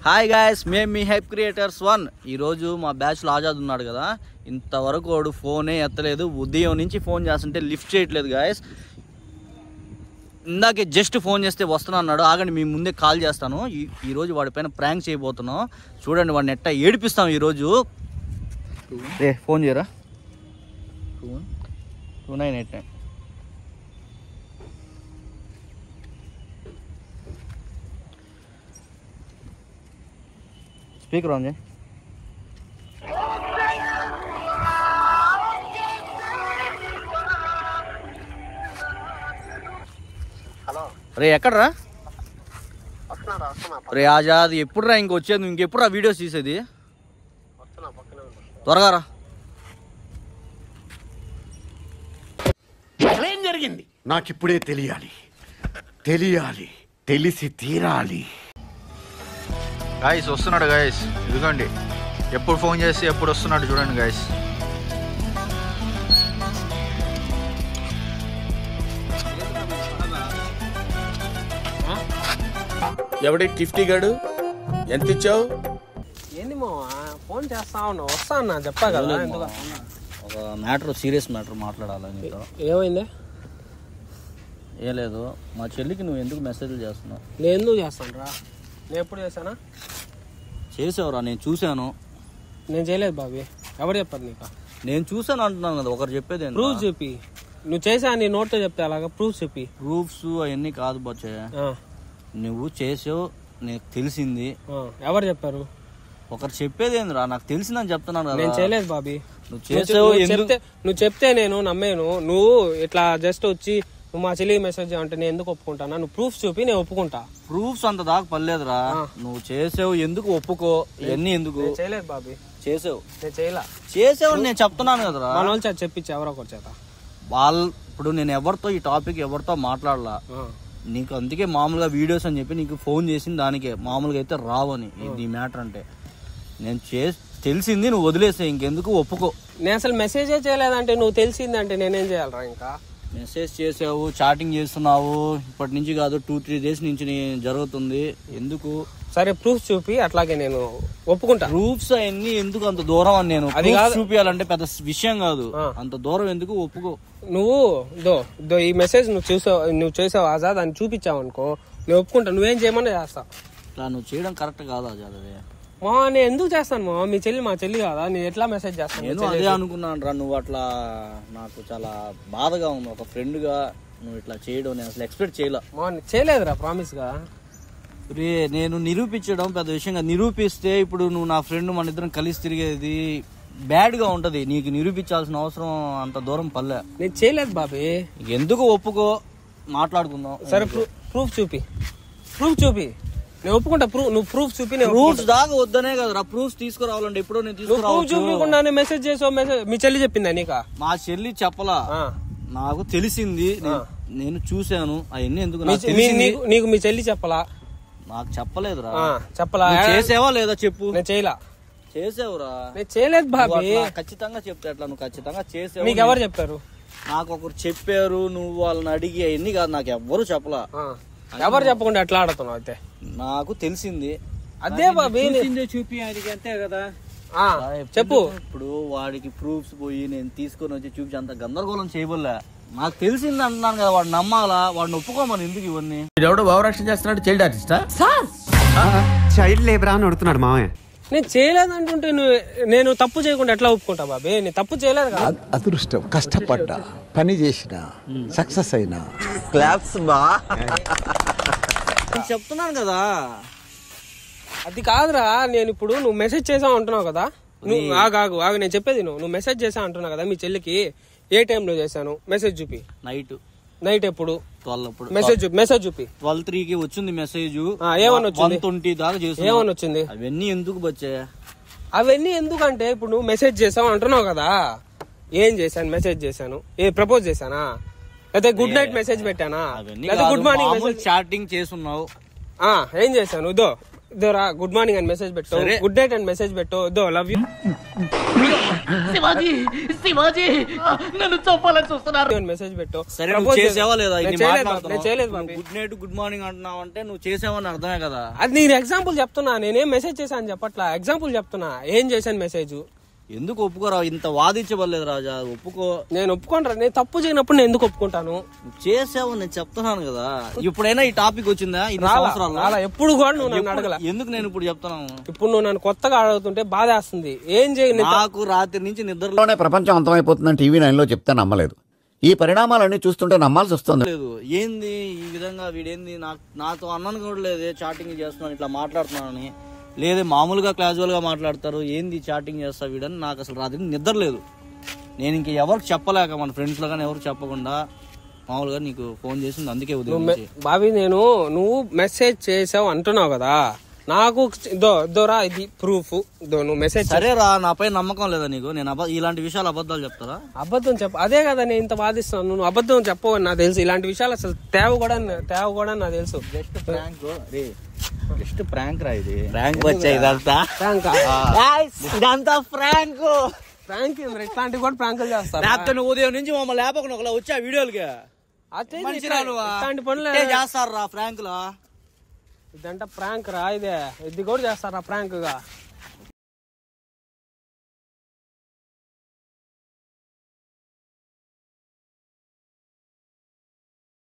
Hi guys, మేము మీ hype creators 1. ఈరోజు మా బ్యాచ్లో ఆజాద్ ఉన్నాడు కదా, ఇంతవరకు వాడు ఫోనే ఎత్తలేదు. ఉదయం నుంచి ఫోన్ చేస్తుంటే లిఫ్ట్ చేయట్లేదు గాయస్. ఇందాకే జస్ట్ ఫోన్ చేస్తే వస్తున్నా అన్నాడు. ఆగండి, మీ ముందే కాల్ చేస్తాను. ఈరోజు వాడి పైన ప్రాంక్ చేయబోతున్నాం. చూడండి, వాడిని ఎట్టా ఏడిపిస్తాం ఈరోజు. ఫోన్ చేయరా, 2989. స్పీకర్ ఆన్ చేయి. రే ఎక్కడరా? రే ఆజాద్, ఎప్పుడు రా ఇంకొచ్చేది? నువ్వు ఇంకెప్పుడు రా వీడియోస్ తీసేది? త్వరగా రా. ఏం జరిగింది నాకిప్పుడే తెలియాలి, తెలిసి తీరాలి. గాయస్ వస్తున్నాడు గాయస్, ఇదిగోండి. ఎప్పుడు ఫోన్ చేసి ఎప్పుడు వస్తున్నాడు చూడండి గాయస్. ఎవడి టిఫ్టీ గడు? ఎంత ఇచ్చావు? ఏంది మావా ఫోన్ చేస్తా ఉన్నావు? వస్తా అన్నా, చెప్పా కదా. ఒక మ్యాటర్, సీరియస్ మ్యాటర్ మాట్లాడాలి నీతో. ఏమైంది? ఏం లేదు, మా చెల్లికి నువ్వు ఎందుకు మెసేజ్లు చేస్తున్నావు? నేను ఎందుకు చేస్తాను రా? నేను ఎప్పుడు చేశానా? చేసావురా, నేను చూశాను. నేను చేయలేదు బాబీ. ఎవరు చెప్పారు నీకు? నేను చూసాను అంటున్నాను కదా, ఒకరు చెప్పేది. ప్రూఫ్ చెప్పి. నువ్వు చేసా నీ నోట్తో చెప్తే అలాగా ప్రూఫ్ చెప్పి. ప్రూఫ్స్ అవన్నీ కాదు బచ్చే, నువ్వు చేసావు నీకు తెలిసింది. ఎవరు చెప్పారు? ఒకరు చెప్పేది ఏందిరా, నాకు తెలిసిందని చెప్తున్నాను కదా. నేను చేయలేదు బాబీ. నువ్వు చెప్తే నేను నమ్మేను. నువ్వు ఇట్లా జస్ట్ వచ్చి నువ్వు మా చెల్లికి మెసేజ్ అంటే నేను ఎందుకు ఒప్పుకుంటానా? నువ్వు ప్రూఫ్ చూపి నేను ఒప్పుకుంటా. ప్రూఫ్స్ అంత దాకా పర్లేదురా, నువ్వు చేసావు ఎందుకు ఒప్పుకో. ఇవన్నీ ఎందుకు? చేయలేదు బాబీ. చేసావు? నేను చేయలా. చేసావు నేను చెప్తున్నాను కదరా. మన వాళ్ళు చేత చెప్పించి ఎవరో ఒకరి చేత. ఇప్పుడు నేను ఎవరితో ఈ టాపిక్ ఎవరితో మాట్లాడలా. నీకు అందుకే మామూలుగా వీడియోస్ అని చెప్పి నీకు ఫోన్ చేసింది దానికే. మామూలుగా అయితే రావని ఈ మ్యాటర్ అంటే నేను తెలిసింది, నువ్వు వదిలేసే, ఇంకెందుకు ఒప్పుకో. నేను అసలు మెసేజే చేయలేదంటే నువ్వు తెలిసిందంటే నేనేం చేయాలరా? ఇంకా మెసేజ్ చేసావు, చాటింగ్ చేస్తున్నావు. ఇప్పటి నుంచి కాదు, 2-3 days నుంచి జరుగుతుంది. ఎందుకు? సరే ప్రూఫ్ చూపి, అట్లాగే నేను ఒప్పుకుంటా. ప్రూఫ్స్ అవన్నీ ఎందుకు అంత దూరం అని నేను అది చూపించాలంటే పెద్ద విషయం కాదు. అంత దూరం ఎందుకు? ఒప్పుకో. నువ్వు దో ఈ మెసేజ్ నువ్వు చేసావు ఆజాద్ అని చూపించావు అనుకో, నేను ఒప్పుకుంటా. నువ్వేం చేయమని చేస్తా. ఇట్లా నువ్వు చేయడం కరెక్ట్ కాదు ఆజాద్. అదే నేను ఎందుకు చేస్తాను మా? మీ చెల్లి మా చెల్లి కాదా? నేను ఎట్లా మెసేజ్ చేస్తాను? నేను అదే అనుకున్నాను రా. నువ్వు అట్లా నాకు చాలా బాధగా ఉంది. ఒక ఫ్రెండ్ గా నువ్వు ఇట్లా చేయడం నేను అసలు ఎక్స్పెక్ట్ చేయలేదురా, ప్రామిస్ గా. రే నేను నిరూపించడం పెద్ద విషయంగా నిరూపిస్తే ఇప్పుడు నువ్వు నా ఫ్రెండ్ మన ఇద్దరం కలిసి తిరిగేది బ్యాడ్ గా ఉంటది. నీకు నిరూపించాల్సిన అవసరం అంత దూరం పల్లె. నేను చేయలేదు బాబీ. ఎందుకు? ఒప్పుకో, మాట్లాడుకుందాం. సరే ప్రూఫ్ చూపి. నేను ఒప్పుకుంటా. నువ్వు ప్రూఫ్ చూపి. ప్రూఫ్స్ దాకా వద్దనే కదరా, ప్రూఫ్స్ తీసుకురావాలంటే ఎప్పుడో నేను తీసుకురావచ్చు. చూపించకుండా మెసేజ్ చేసావు. మీ చెల్లి చెప్పిందా నీకా? మా చెల్లి చెప్పలా, నాకు తెలిసింది. నేను చూశాను. అవన్నీ ఎందుకు? నీకు మీ చెల్లి చెప్పలా? నాకు చెప్పలేదురా. చెప్పలా? చేసావా లేదా చెప్పు. నేను చేయలా. చేసావురా? నేను చేయలేదు బాబీ. ఖచ్చితంగా చెప్తా. ఎట్లా నువ్వు ఖచ్చితంగా చేసావు? మీకు ఎవరు చెప్పారు? నాకు ఒకరు చెప్పారు. నువ్వు వాళ్ళని అడిగి అవన్నీ కాదు, నాకు ఎవ్వరు చెప్పలా. ఎవరు చెప్పకుండా ఎట్లా ఆడుతున్నావు? అయితే నాకు తెలిసింది. అదే బాబీ, చూపి అంతే కదా. చెప్పు. ఇప్పుడు వాడికి ప్రూఫ్స్ పోయి నేను తీసుకొని వచ్చి చూపించి అంత గందరగోళం చేయబోలే. నాకు తెలిసింది అంటున్నాను కదా, వాడు నమ్మాలా, వాడిని ఒప్పుకోమని. ఎందుకు ఇవన్నీ? ఎవడో భావరక్షణ చేస్తున్నాడు. చైల్డ్ ఆర్టిస్టా? చైల్డ్ లేబర్ అని అడుగుతున్నాడు మామయ్య. నేను చేయలేదంటుంటే నేను తప్పు చేయకుండా ఎట్లా ఒప్పుకుంటా బాబీ? నేను తప్పు చేయలేదు కదా. అదృష్టం, కష్టపడ్డా, పని చేసిన, సక్సెస్ అయినా. క్లాప్స్ బా. చెప్తున్నాను కదా. అది కాదురా, నేను ఇప్పుడు నువ్వు మెసేజ్ చేసావు అంటున్నావు కదా. నువ్వు ఆగు, నేను చెప్పేది నువ్వు మెసేజ్ చేసావు అంటున్నావు కదా. మీ చెల్లికి ఏ టైంలో చేశాను? మెసేజ్ చూపి. నైట్ ఎప్పుడు? 12. మెసేజ్ చూపి. 12:03కి వచ్చింది మెసేజ్. ఏమని వచ్చింది? 120 దాకా చేసి. ఏమని వచ్చింది? అవన్నీ ఎందుకు బచ్చే? అవన్నీ ఎందుకంటే ఇప్పుడు నువ్వు మెసేజ్ చేసావు అంటున్నావు కదా. ఏం చేశాను? మెసేజ్ చేశాను. ప్రపోజ్ చేశానా? లేదా గుడ్ నైట్ మెసేజ్ పెట్టానా? లేదా గుడ్ మార్నింగ్ మెసేజ్ చాటింగ్ చేస్తున్నావు? ఏం చేశాను? రా గుడ్ మార్నింగ్ అని మెసేజ్ పెట్టు, గుడ్ నైట్ అని మెసేజ్ పెట్టు, లవ్ యూ. మెసేజ్ పెట్టు. సరే నువ్వు చేసావా లేదా? నేను చేయలేదు Bobby. Good night good morning అంటున్నావు అంటే నువ్వు చేసావని అర్థమే కదా. అది నేను ఎగ్జాంపుల్ చెప్తున్నా, నేనేం మెసేజ్ చేశాను చెప్పట్లా, ఎగ్జాంపుల్ చెప్తున్నా ఏం చేశాను మెసేజ్. ఎందుకు ఒప్పుకోరా? ఇంత వాదించబడలేదు రాజా, ఒప్పుకో. నేను ఒప్పుకుంటా, నేను తప్పు చేయనప్పుడు నేను ఎందుకు ఒప్పుకుంటాను? చేసావు నేను చెప్తున్నాను కదా. ఇప్పుడైనా ఈ టాపిక్ వచ్చిందా? అలా ఎప్పుడు కూడా నువ్వు నన్ను అడగల. ఎందుకు నేను ఇప్పుడు చెప్తున్నాను? ఇప్పుడు నువ్వు నన్ను కొత్తగా అడుగుతుంటే బాధేస్తుంది. ఏం చేయ, నాకు రాత్రి నుంచి నిద్రలో లోనే ప్రపంచం అంతమైపోతుందని టీవీ 9లో చెప్తే నమ్మలేదు. ఈ పరిణామాలన్నీ చూస్తుంటే నమ్మాల్సి వస్తుంది. లేదు. ఏంది ఈ విధంగా వీడేంది నాతో అన్నాను కూడా లేదే చాటింగ్ చేస్తున్నాను ఇట్లా మాట్లాడుతున్నానని, లేదే మామూలుగా క్యాజువల్ గా మాట్లాడతారు, ఏంది చాటింగ్ చేస్తా వీడని. నాకు అసలు రాత్రి నిద్ర లేదు. నేను ఇంక ఎవరికి చెప్పలేక, మన ఫ్రెండ్స్ లో కానీ ఎవరు చెప్పకుండా మామూలుగా నీకు ఫోన్ చేసింది. అందుకే ఉదయం బాబీ నువ్వు మెసేజ్ చేసావు అంటున్నావు కదా, నాకు దోరా ఇది ప్రూఫ్. నువ్వు మెసేజ్ సరేరా, నాపై నమ్మకం లేదా నీకు? నేను ఇలాంటి విషయాలు అబద్ధాలు చెప్తారా? అబద్ధం చెప్ప, అదే కదా నేను ఇంత బాధిస్తాను. నువ్వు అబద్ధం చెప్పవు నాకు తెలుసు. ఇలాంటి విషయాలు అసలు తేవ కూడా నాకు తెలుసు. జస్ట్ ప్రాంక్ రా, ఇది ప్రాంక్ వచ్చాయి ఇదంతా. ప్రాంక్ ఇట్లాంటివి కూడా ప్రాంకులు చేస్తారు. ఉదయం నుంచి మమ్మల్ని లేపకుండా ఒకలా వచ్చా వీడియోలకి ఇట్లాంటి పనులు చేస్తారా ప్రాంక్ లా? ఇదంటే ప్రాంక్ రా, ఇది కూడా చేస్తారా ప్రాంక్ గా.